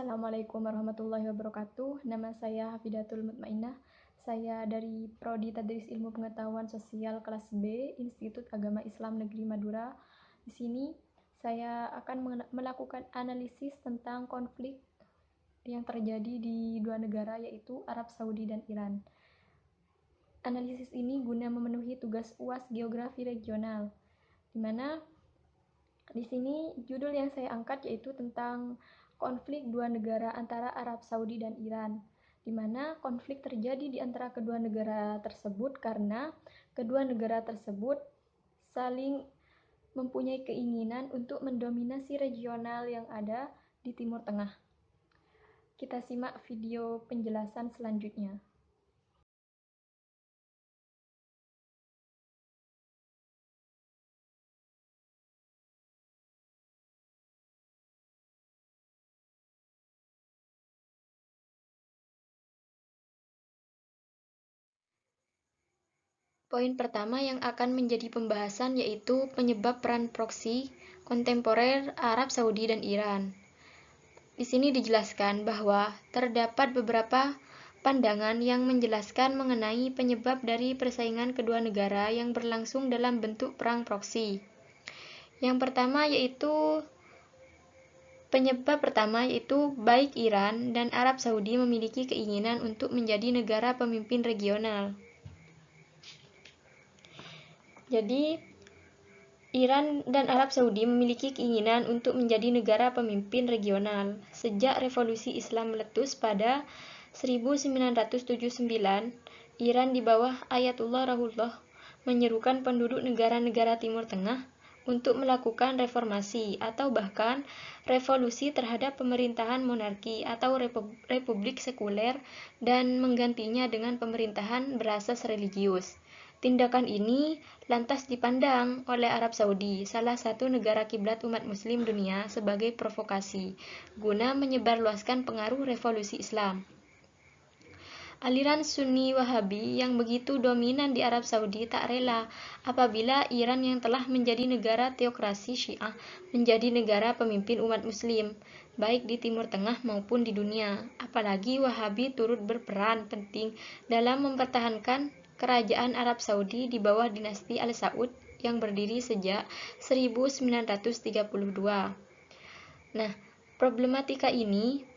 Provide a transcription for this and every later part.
Assalamualaikum warahmatullahi wabarakatuh. Nama saya Hafidatul Mutmainnah. Saya dari Prodi Tadris Ilmu Pengetahuan Sosial kelas B, Institut Agama Islam Negeri Madura. Di sini saya akan melakukan analisis tentang konflik yang terjadi di dua negara, yaitu Arab Saudi dan Iran. Analisis ini guna memenuhi tugas UAS Geografi Regional, di mana di sini judul yang saya angkat yaitu tentang konflik dua negara antara Arab Saudi dan Iran, di mana konflik terjadi di antara kedua negara tersebut karena kedua negara tersebut saling mempunyai keinginan untuk mendominasi regional yang ada di Timur Tengah. Kita simak video penjelasan selanjutnya. Poin pertama yang akan menjadi pembahasan yaitu penyebab peran proksi kontemporer Arab Saudi dan Iran. Di sini dijelaskan bahwa terdapat beberapa pandangan yang menjelaskan mengenai penyebab dari persaingan kedua negara yang berlangsung dalam bentuk perang proksi. Penyebab pertama yaitu baik Iran dan Arab Saudi memiliki keinginan untuk menjadi negara pemimpin regional. Jadi, Iran dan Arab Saudi memiliki keinginan untuk menjadi negara pemimpin regional. Sejak revolusi Islam meletus pada 1979, Iran di bawah Ayatullah Ruhollah menyerukan penduduk negara-negara Timur Tengah untuk melakukan reformasi atau bahkan revolusi terhadap pemerintahan monarki atau republik sekuler dan menggantinya dengan pemerintahan berasas religius. Tindakan ini lantas dipandang oleh Arab Saudi, salah satu negara kiblat umat muslim dunia, sebagai provokasi guna menyebarluaskan pengaruh revolusi Islam. Aliran Sunni Wahabi yang begitu dominan di Arab Saudi tak rela apabila Iran yang telah menjadi negara teokrasi Syiah menjadi negara pemimpin umat muslim, baik di Timur Tengah maupun di dunia. Apalagi Wahabi turut berperan penting dalam mempertahankan kerajaan Arab Saudi di bawah dinasti Al Saud yang berdiri sejak 1932. Nah, problematika ini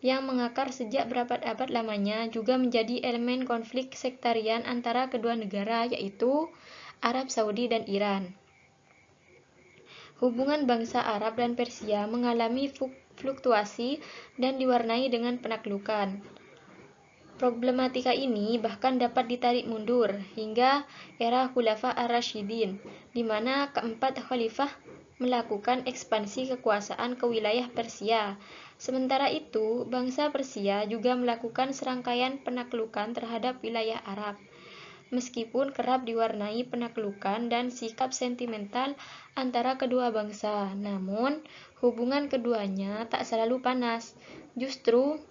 yang mengakar sejak berabad-abad lamanya juga menjadi elemen konflik sektarian antara kedua negara, yaitu Arab Saudi dan Iran. Hubungan bangsa Arab dan Persia mengalami fluktuasi dan diwarnai dengan penaklukan. Problematika ini bahkan dapat ditarik mundur hingga era Khulafa ar-Rasyidin, di mana keempat khalifah melakukan ekspansi kekuasaan ke wilayah Persia. Sementara itu, bangsa Persia juga melakukan serangkaian penaklukan terhadap wilayah Arab. Meskipun kerap diwarnai penaklukan dan sikap sentimental antara kedua bangsa, namun hubungan keduanya tak selalu panas. Justru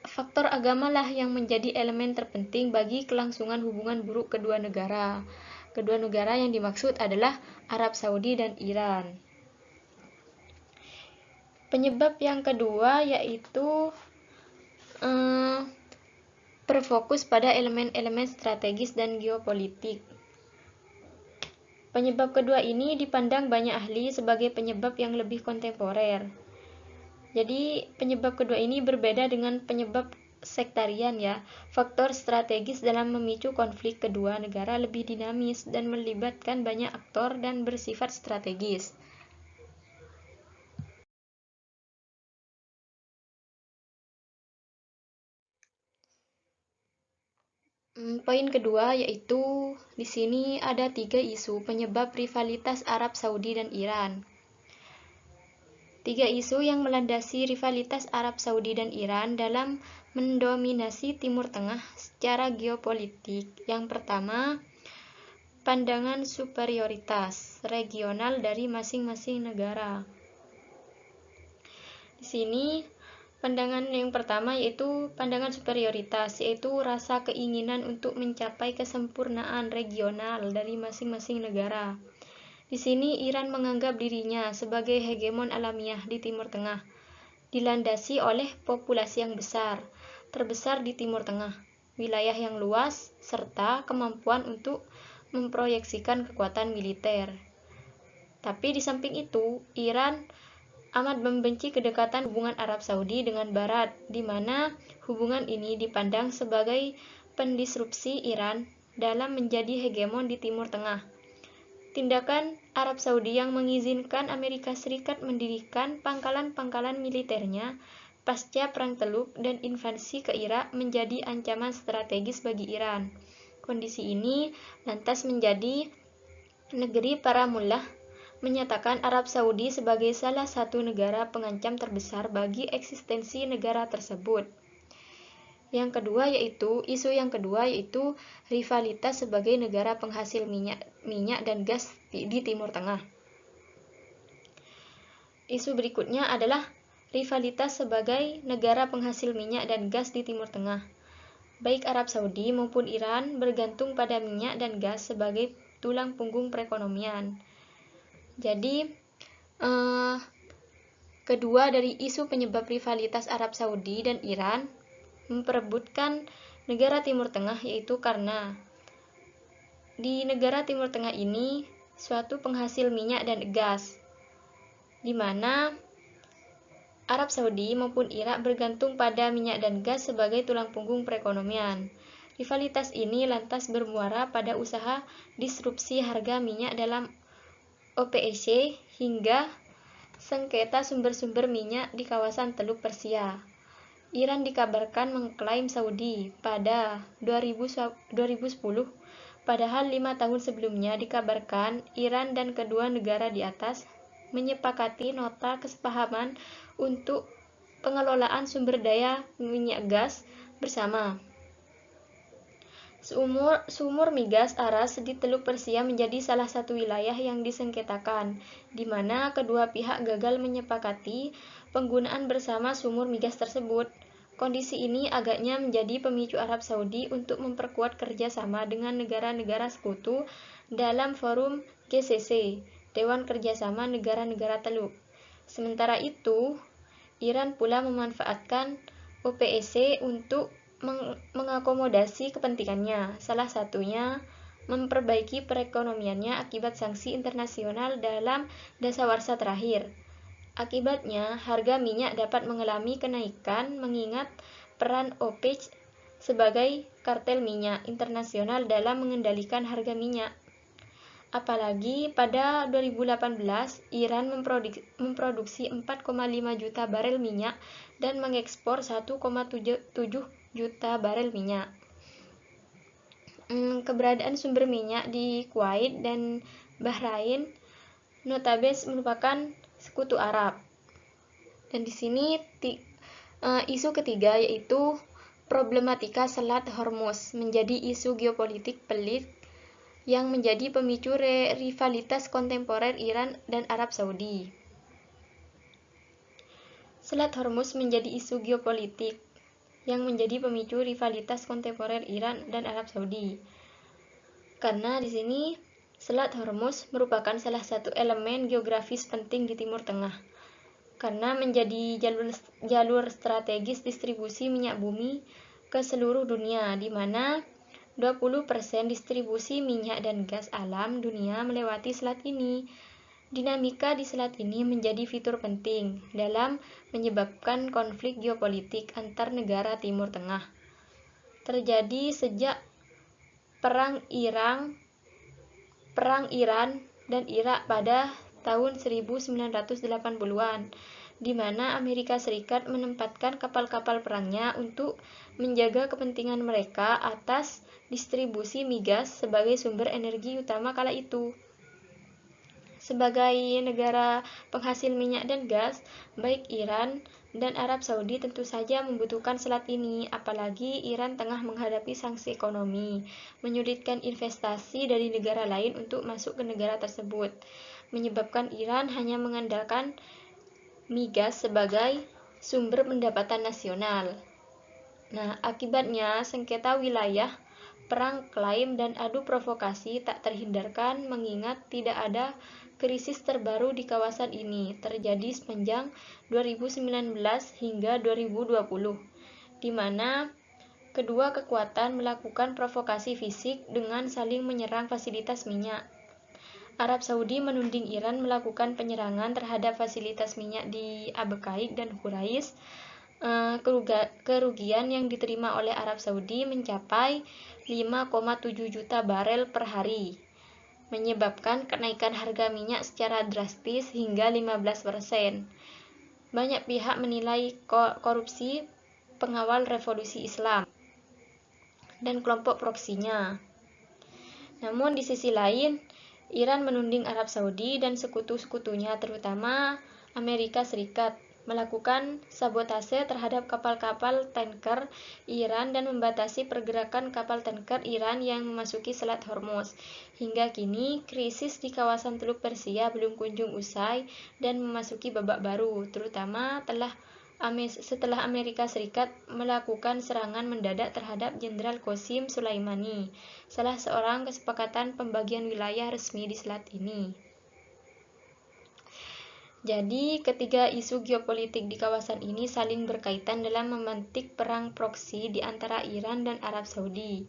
faktor agamalah yang menjadi elemen terpenting bagi kelangsungan hubungan buruk kedua negara. Kedua negara yang dimaksud adalah Arab Saudi dan Iran. Penyebab yang kedua yaitu berfokus pada elemen-elemen strategis dan geopolitik. Penyebab kedua ini dipandang banyak ahli sebagai penyebab yang lebih kontemporer. Jadi penyebab kedua ini berbeda dengan penyebab sektarian ya. Faktor strategis dalam memicu konflik kedua negara lebih dinamis dan melibatkan banyak aktor dan bersifat strategis. Poin kedua yaitu di sini ada 3 isu penyebab rivalitas Arab Saudi dan Iran. 3 isu yang melandasi rivalitas Arab Saudi dan Iran dalam mendominasi Timur Tengah secara geopolitik. Yang pertama, pandangan superioritas regional dari masing-masing negara. Di sini, pandangan yang pertama yaitu pandangan superioritas, yaitu rasa keinginan untuk mencapai kesempurnaan regional dari masing-masing negara. Di sini Iran menganggap dirinya sebagai hegemon alamiah di Timur Tengah, dilandasi oleh populasi yang besar, terbesar di Timur Tengah, wilayah yang luas, serta kemampuan untuk memproyeksikan kekuatan militer. Tapi di samping itu, Iran amat membenci kedekatan hubungan Arab Saudi dengan Barat, di mana hubungan ini dipandang sebagai pendisrupsi Iran dalam menjadi hegemon di Timur Tengah. Tindakan Arab Saudi yang mengizinkan Amerika Serikat mendirikan pangkalan-pangkalan militernya pasca Perang Teluk dan invasi ke Irak menjadi ancaman strategis bagi Iran. Kondisi ini lantas menjadi negeri para mullah menyatakan Arab Saudi sebagai salah satu negara pengancam terbesar bagi eksistensi negara tersebut. Isu yang kedua yaitu rivalitas sebagai negara penghasil minyak dan gas di Timur Tengah. Isu berikutnya adalah rivalitas sebagai negara penghasil minyak dan gas di Timur Tengah. Baik Arab Saudi maupun Iran bergantung pada minyak dan gas sebagai tulang punggung perekonomian. Jadi, kedua dari isu penyebab rivalitas Arab Saudi dan Iran memperebutkan negara Timur Tengah, yaitu karena di negara Timur Tengah ini suatu penghasil minyak dan gas, di mana Arab Saudi maupun Irak bergantung pada minyak dan gas sebagai tulang punggung perekonomian. Rivalitas ini lantas bermuara pada usaha disrupsi harga minyak dalam OPEC hingga sengketa sumber-sumber minyak di kawasan Teluk Persia. Iran dikabarkan mengklaim Saudi pada 2010, padahal 5 tahun sebelumnya dikabarkan Iran dan kedua negara di atas menyepakati nota kesepahaman untuk pengelolaan sumber daya minyak gas bersama. Sumur migas Aras di Teluk Persia menjadi salah satu wilayah yang disengketakan, di mana kedua pihak gagal menyepakati penggunaan bersama sumur migas tersebut. Kondisi ini agaknya menjadi pemicu Arab Saudi untuk memperkuat kerjasama dengan negara-negara sekutu dalam forum GCC, Dewan Kerjasama Negara-Negara Teluk. Sementara itu, Iran pula memanfaatkan OPEC untuk mengakomodasi kepentingannya, salah satunya memperbaiki perekonomiannya akibat sanksi internasional dalam dasawarsa terakhir. Akibatnya, harga minyak dapat mengalami kenaikan mengingat peran OPEC sebagai kartel minyak internasional dalam mengendalikan harga minyak. Apalagi pada 2018, Iran memproduksi 4,5 juta barel minyak dan mengekspor 1,7 juta barel minyak. Keberadaan sumber minyak di Kuwait dan Bahrain notabene merupakan sekutu Arab. Dan di sini isu ketiga yaitu problematika Selat Hormuz menjadi isu geopolitik pelik yang menjadi pemicu rivalitas kontemporer Iran dan Arab Saudi. Selat Hormuz menjadi isu geopolitik yang menjadi pemicu rivalitas kontemporer Iran dan Arab Saudi. Karena di sini Selat Hormuz merupakan salah satu elemen geografis penting di Timur Tengah, karena menjadi jalur strategis distribusi minyak bumi ke seluruh dunia, di mana 20% distribusi minyak dan gas alam dunia melewati selat ini. Dinamika di selat ini menjadi fitur penting dalam menyebabkan konflik geopolitik antar negara Timur Tengah. Terjadi sejak Perang Iran dan Irak pada tahun 1980-an, di mana Amerika Serikat menempatkan kapal-kapal perangnya untuk menjaga kepentingan mereka atas distribusi migas sebagai sumber energi utama kala itu. Sebagai negara penghasil minyak dan gas, baik Iran dan Arab Saudi tentu saja membutuhkan selat ini, apalagi Iran tengah menghadapi sanksi ekonomi, menyulitkan investasi dari negara lain untuk masuk ke negara tersebut, menyebabkan Iran hanya mengandalkan migas sebagai sumber pendapatan nasional. Nah, akibatnya sengketa wilayah, perang klaim dan adu provokasi tak terhindarkan mengingat tidak ada krisis terbaru di kawasan ini terjadi sepanjang 2019 hingga 2020, di mana kedua kekuatan melakukan provokasi fisik dengan saling menyerang fasilitas minyak. Arab Saudi menuding Iran melakukan penyerangan terhadap fasilitas minyak di Abu Qaid dan Khurais. Kerugian yang diterima oleh Arab Saudi mencapai 5,7 juta barel per hari, menyebabkan kenaikan harga minyak secara drastis hingga 15%. Banyak pihak menilai korupsi pengawal revolusi Islam dan kelompok proksinya. Namun di sisi lain, Iran menuding Arab Saudi dan sekutu-sekutunya terutama Amerika Serikat melakukan sabotase terhadap kapal-kapal tanker Iran dan membatasi pergerakan kapal tanker Iran yang memasuki Selat Hormuz. Hingga kini, krisis di kawasan Teluk Persia belum kunjung usai dan memasuki babak baru, terutama setelah Amerika Serikat melakukan serangan mendadak terhadap Jenderal Qasim Soleimani, salah seorang kesepakatan pembagian wilayah resmi di selat ini. Jadi, ketiga isu geopolitik di kawasan ini saling berkaitan dalam memantik perang proksi di antara Iran dan Arab Saudi.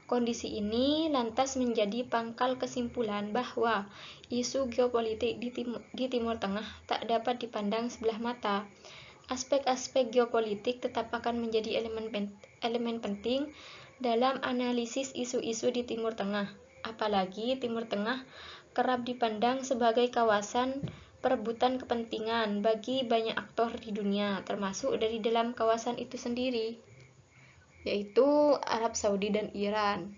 Kondisi ini lantas menjadi pangkal kesimpulan bahwa isu geopolitik di Timur Tengah tak dapat dipandang sebelah mata. Aspek-aspek geopolitik tetap akan menjadi elemen penting dalam analisis isu-isu di Timur Tengah. Apalagi Timur Tengah kerap dipandang sebagai kawasan perebutan kepentingan bagi banyak aktor di dunia, termasuk dari dalam kawasan itu sendiri, yaitu Arab Saudi dan Iran.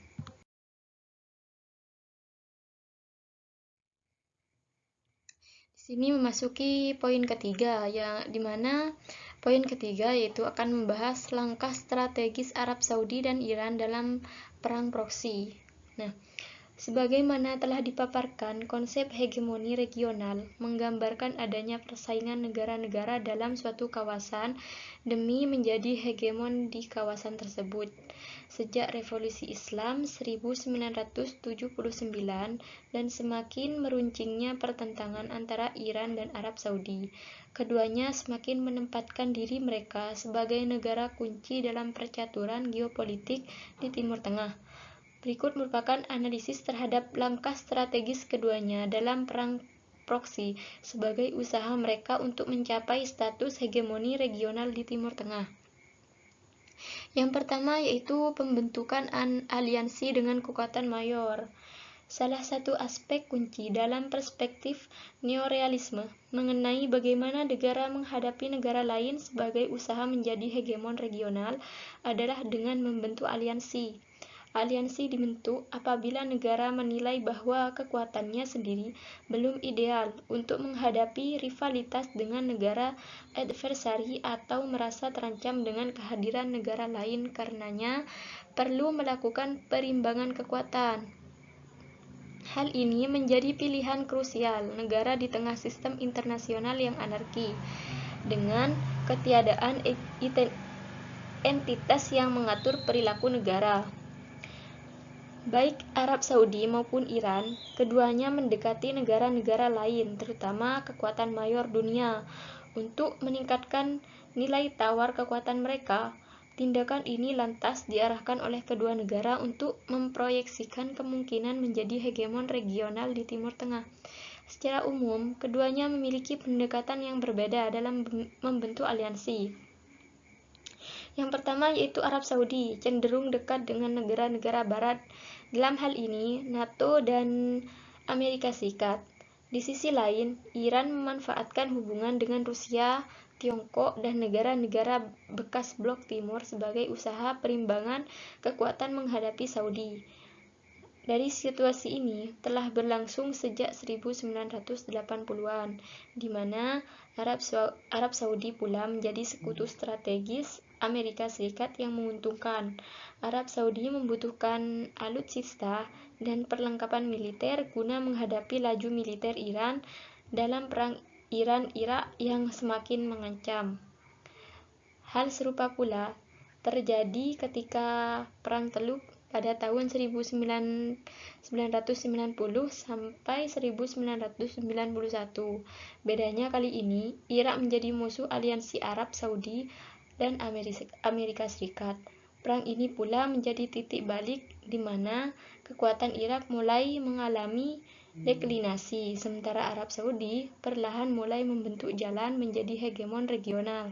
Di sini memasuki poin ketiga, di mana poin ketiga yaitu akan membahas langkah strategis Arab Saudi dan Iran dalam perang proksi. Nah, sebagaimana telah dipaparkan, konsep hegemoni regional menggambarkan adanya persaingan negara-negara dalam suatu kawasan demi menjadi hegemon di kawasan tersebut. Sejak Revolusi Islam 1979 dan semakin meruncingnya pertentangan antara Iran dan Arab Saudi, keduanya semakin menempatkan diri mereka sebagai negara kunci dalam percaturan geopolitik di Timur Tengah. Berikut merupakan analisis terhadap langkah strategis keduanya dalam perang proksi sebagai usaha mereka untuk mencapai status hegemoni regional di Timur Tengah. Yang pertama yaitu pembentukan aliansi dengan kekuatan mayor. Salah satu aspek kunci dalam perspektif neorealisme mengenai bagaimana negara menghadapi negara lain sebagai usaha menjadi hegemon regional adalah dengan membentuk aliansi. Aliansi dibentuk apabila negara menilai bahwa kekuatannya sendiri belum ideal untuk menghadapi rivalitas dengan negara adversari atau merasa terancam dengan kehadiran negara lain, karenanya perlu melakukan perimbangan kekuatan. Hal ini menjadi pilihan krusial negara di tengah sistem internasional yang anarki, dengan ketiadaan entitas yang mengatur perilaku negara. Baik Arab Saudi maupun Iran, keduanya mendekati negara-negara lain, terutama kekuatan mayor dunia, untuk meningkatkan nilai tawar kekuatan mereka. Tindakan ini lantas diarahkan oleh kedua negara untuk memproyeksikan kemungkinan menjadi hegemon regional di Timur Tengah. Secara umum, keduanya memiliki pendekatan yang berbeda dalam membentuk aliansi. Yang pertama yaitu Arab Saudi, cenderung dekat dengan negara-negara barat, dalam hal ini NATO dan Amerika Serikat. Di sisi lain, Iran memanfaatkan hubungan dengan Rusia, Tiongkok, dan negara-negara bekas blok timur sebagai usaha perimbangan kekuatan menghadapi Saudi. Dari situasi ini telah berlangsung sejak 1980-an, di mana Arab Saudi pula menjadi sekutu strategis Amerika Serikat yang menguntungkan. Arab Saudi membutuhkan alutsista dan perlengkapan militer guna menghadapi laju militer Iran dalam perang Iran-Irak yang semakin mengancam. Hal serupa pula terjadi ketika Perang Teluk pada tahun 1990 sampai 1991. Bedanya kali ini, Irak menjadi musuh aliansi Arab Saudi dan Amerika Serikat. Perang ini pula menjadi titik balik di mana kekuatan Irak mulai mengalami deklinasi, sementara Arab Saudi perlahan mulai membentuk jalan menjadi hegemon regional.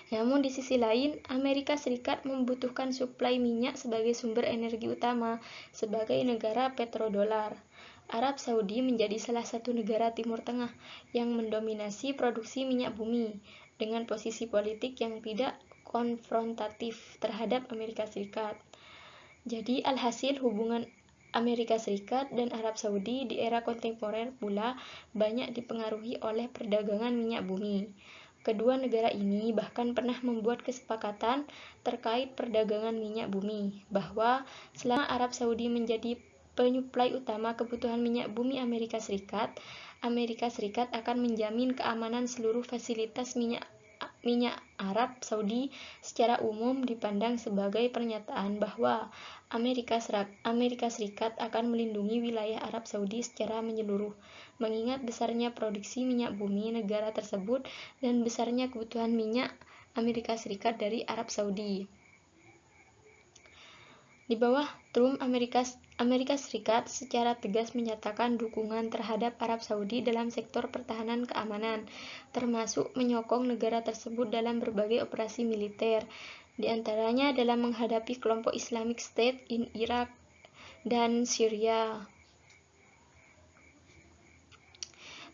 Namun di sisi lain, Amerika Serikat membutuhkan suplai minyak sebagai sumber energi utama sebagai negara petrodolar. Arab Saudi menjadi salah satu negara Timur Tengah yang mendominasi produksi minyak bumi, dengan posisi politik yang tidak konfrontatif terhadap Amerika Serikat. Jadi alhasil hubungan Amerika Serikat dan Arab Saudi di era kontemporer pula banyak dipengaruhi oleh perdagangan minyak bumi. Kedua negara ini bahkan pernah membuat kesepakatan terkait perdagangan minyak bumi, bahwa selama Arab Saudi menjadi penyuplai utama kebutuhan minyak bumi Amerika Serikat akan menjamin keamanan seluruh fasilitas minyak Arab Saudi. Secara umum dipandang sebagai pernyataan bahwa Amerika Serikat akan melindungi wilayah Arab Saudi secara menyeluruh, mengingat besarnya produksi minyak bumi negara tersebut dan besarnya kebutuhan minyak Amerika Serikat dari Arab Saudi. Di bawah Trump, Amerika Serikat secara tegas menyatakan dukungan terhadap Arab Saudi dalam sektor pertahanan keamanan, termasuk menyokong negara tersebut dalam berbagai operasi militer, di antaranya dalam menghadapi kelompok Islamic State in Iraq dan Syria.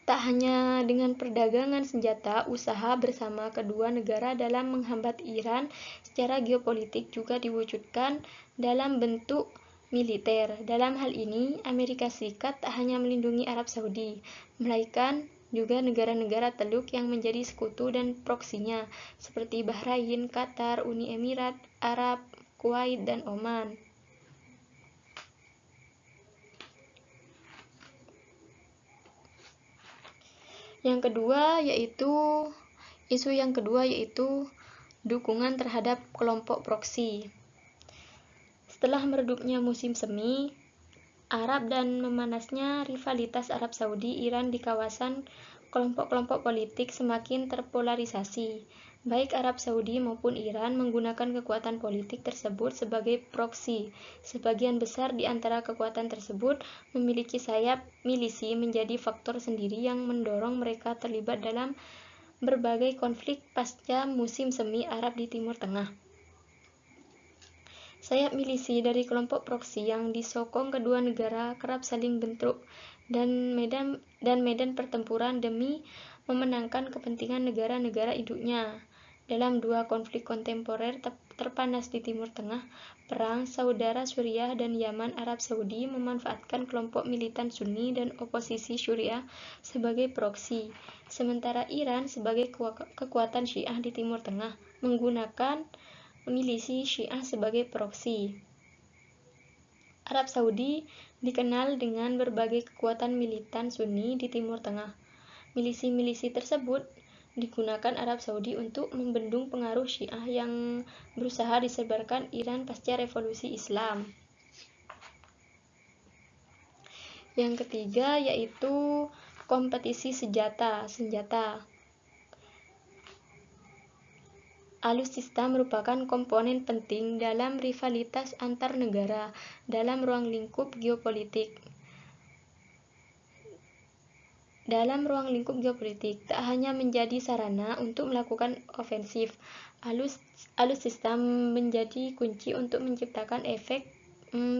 Tak hanya dengan perdagangan senjata, usaha bersama kedua negara dalam menghambat Iran secara geopolitik juga diwujudkan dalam bentuk militer. Dalam hal ini, Amerika Serikat tak hanya melindungi Arab Saudi, melainkan juga negara-negara Teluk yang menjadi sekutu dan proksinya, seperti Bahrain, Qatar, Uni Emirat Arab, Kuwait, dan Oman. Isu yang kedua yaitu dukungan terhadap kelompok proksi. Setelah meredupnya musim semi Arab dan memanasnya rivalitas Arab Saudi-Iran di kawasan, kelompok-kelompok politik semakin terpolarisasi. Baik Arab Saudi maupun Iran menggunakan kekuatan politik tersebut sebagai proksi. Sebagian besar di antara kekuatan tersebut memiliki sayap milisi menjadi faktor sendiri yang mendorong mereka terlibat dalam berbagai konflik pasca musim semi Arab di Timur Tengah. Sayap milisi dari kelompok proksi yang disokong kedua negara kerap saling bentrok dan medan pertempuran demi memenangkan kepentingan negara-negara induknya. Dalam dua konflik kontemporer terpanas di Timur Tengah, perang saudara Suriah dan Yaman, Arab Saudi memanfaatkan kelompok militan Sunni dan oposisi Syuriah sebagai proksi, sementara Iran sebagai kekuatan Syiah di Timur Tengah menggunakan milisi Syiah sebagai proksi. Arab Saudi dikenal dengan berbagai kekuatan militan Sunni di Timur Tengah. Milisi-milisi tersebut digunakan Arab Saudi untuk membendung pengaruh Syiah yang berusaha disebarkan Iran pasca revolusi Islam. Yang ketiga yaitu kompetisi senjata. Alutsista merupakan komponen penting dalam rivalitas antar negara dalam ruang lingkup geopolitik. Tak hanya menjadi sarana untuk melakukan ofensif, alutsista menjadi kunci untuk menciptakan efek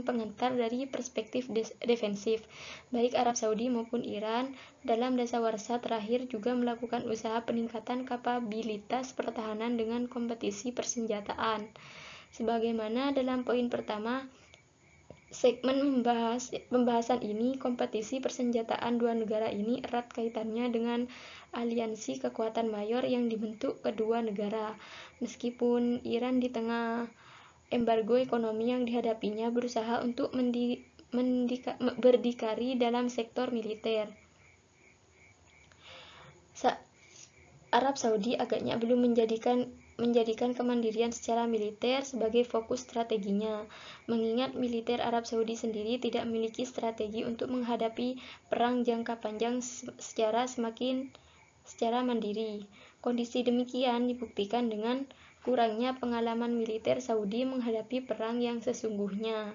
pengantar dari perspektif defensif. Baik Arab Saudi maupun Iran dalam dasawarsa terakhir juga melakukan usaha peningkatan kapabilitas pertahanan dengan kompetisi persenjataan. Sebagaimana dalam poin pertama segmen pembahasan ini, kompetisi persenjataan dua negara ini erat kaitannya dengan aliansi kekuatan mayor yang dibentuk kedua negara. Meskipun Iran di tengah embargo ekonomi yang dihadapinya berusaha untuk berdikari dalam sektor militer. Arab Saudi agaknya belum menjadikan kemandirian secara militer sebagai fokus strateginya, mengingat militer Arab Saudi sendiri tidak memiliki strategi untuk menghadapi perang jangka panjang secara mandiri. Kondisi demikian dibuktikan dengan kurangnya pengalaman militer Saudi menghadapi perang yang sesungguhnya.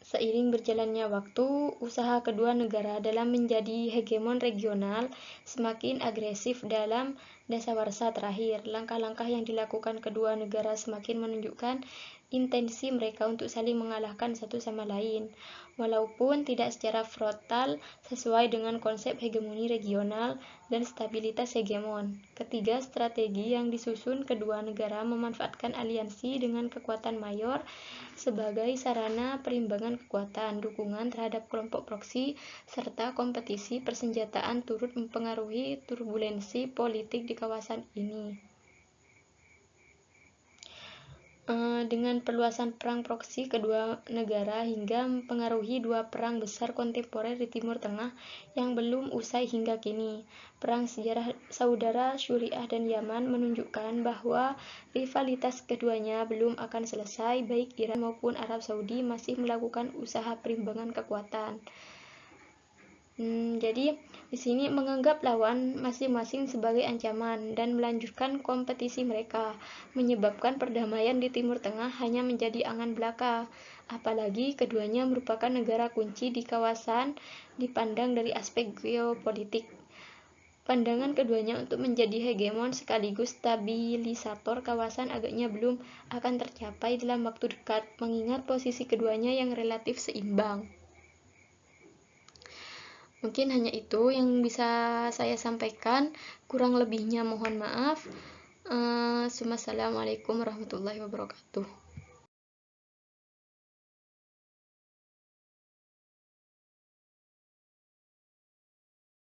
Seiring berjalannya waktu, usaha kedua negara dalam menjadi hegemon regional semakin agresif dalam dasawarsa terakhir. Langkah-langkah yang dilakukan kedua negara semakin menunjukkan intensi mereka untuk saling mengalahkan satu sama lain, walaupun tidak secara frontal sesuai dengan konsep hegemoni regional dan stabilitas hegemon. Ketiga, strategi yang disusun kedua negara memanfaatkan aliansi dengan kekuatan mayor sebagai sarana perimbangan kekuatan, dukungan terhadap kelompok proksi, serta kompetisi persenjataan turut mempengaruhi turbulensi politik di kawasan ini. Dengan perluasan perang proksi kedua negara hingga mempengaruhi dua perang besar kontemporer di Timur Tengah yang belum usai hingga kini. Perang sejarah saudara Suriah dan Yaman menunjukkan bahwa rivalitas keduanya belum akan selesai, baik Iran maupun Arab Saudi masih melakukan usaha perimbangan kekuatan. Jadi di sini menganggap lawan masing-masing sebagai ancaman dan melanjutkan kompetisi mereka, menyebabkan perdamaian di Timur Tengah hanya menjadi angan belaka. Apalagi keduanya merupakan negara kunci di kawasan dipandang dari aspek geopolitik. Pandangan keduanya untuk menjadi hegemon sekaligus stabilisator kawasan agaknya belum akan tercapai dalam waktu dekat, mengingat posisi keduanya yang relatif seimbang. Mungkin hanya itu yang bisa saya sampaikan, kurang lebihnya mohon maaf. Assalamualaikum warahmatullahi wabarakatuh.